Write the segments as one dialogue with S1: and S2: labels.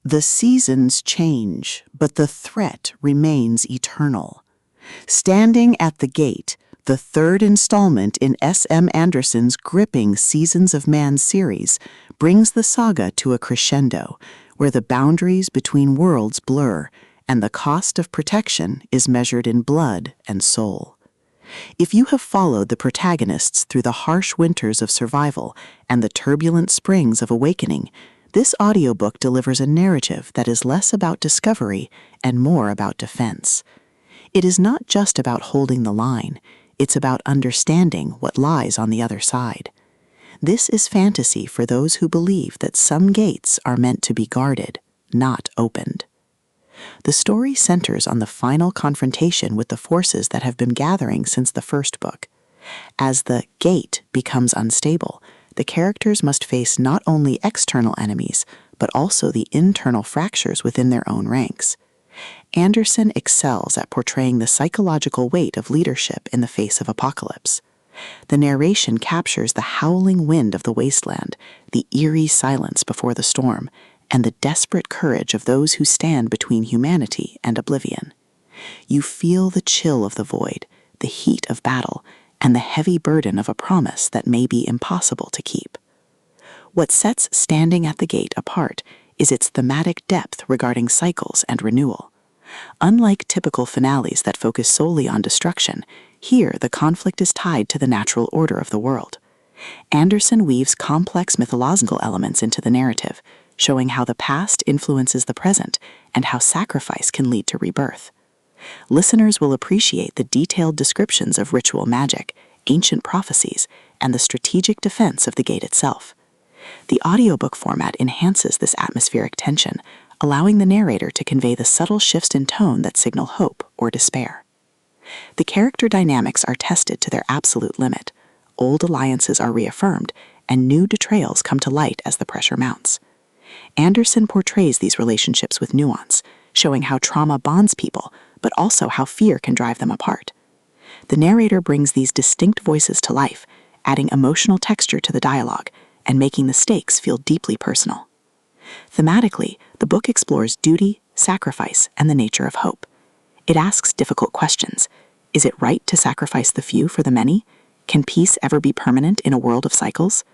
S1: The seasons change, but the threat remains eternal. Standing at the Gate, the third installment in S.M. Anderson's gripping Seasons of Man series, brings the saga to a crescendo, where the boundaries between worlds blur, and the cost of protection is measured in blood and soul. If you have followed the protagonists through the harsh winters of survival and the turbulent springs of awakening, this audiobook delivers a narrative that is less about discovery and more about defense. It is not just about holding the line, it's about understanding what lies on the other side. This is fantasy for those who believe that some gates are meant to be guarded, not opened. The story centers on the final confrontation with the forces that have been gathering since the first book. As the gate becomes unstable, the characters must face not only external enemies, but also the internal fractures within their own ranks. Anderson excels at portraying the psychological weight of leadership in the face of apocalypse. The narration captures the howling wind of the wasteland, the eerie silence before the storm, and the desperate courage of those who stand between humanity and oblivion. You feel the chill of the void, the heat of battle, and the heavy burden of a promise that may be impossible to keep. What sets Standing at the Gate apart is its thematic depth regarding cycles and renewal. Unlike typical finales that focus solely on destruction, here the conflict is tied to the natural order of the world. Anderson weaves complex mythological elements into the narrative, showing how the past influences the present and how sacrifice can lead to rebirth. Listeners will appreciate the detailed descriptions of ritual magic, ancient prophecies, and the strategic defense of the gate itself. The audiobook format enhances this atmospheric tension, allowing the narrator to convey the subtle shifts in tone that signal hope or despair. The character dynamics are tested to their absolute limit, old alliances are reaffirmed, and new betrayals come to light as the pressure mounts. Anderson portrays these relationships with nuance, showing how trauma bonds people, but also how fear can drive them apart. The narrator brings these distinct voices to life, adding emotional texture to the dialogue and making the stakes feel deeply personal. Thematically, the book explores duty, sacrifice, and the nature of hope. It asks difficult questions. Is it right to sacrifice the few for the many? Can peace ever be permanent in a world of cycles?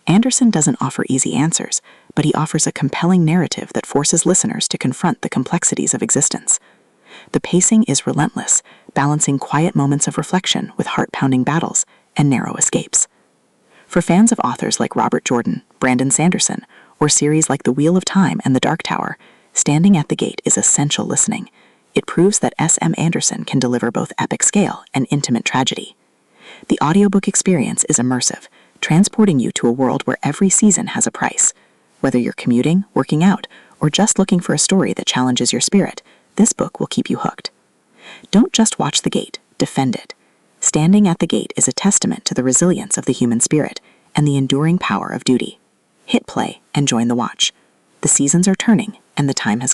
S1: Anderson doesn't offer easy answers, but he offers a compelling narrative that forces listeners to confront the complexities of existence. The pacing is relentless, balancing quiet moments of reflection with heart-pounding battles and narrow escapes. For fans of authors like Robert Jordan, Brandon Sanderson, or series like The Wheel of Time and The Dark Tower, Standing at the Gate is essential listening. It proves that S.M. Anderson can deliver both epic scale and intimate tragedy. The audiobook experience is immersive, transporting you to a world where every season has a price. Whether you're commuting, working out, or just looking for a story that challenges your spirit, this book will keep you hooked. Don't just watch the gate, defend it. Standing at the Gate is a testament to the resilience of the human spirit and the enduring power of duty. Hit play and join the watch. The seasons are turning, and the time has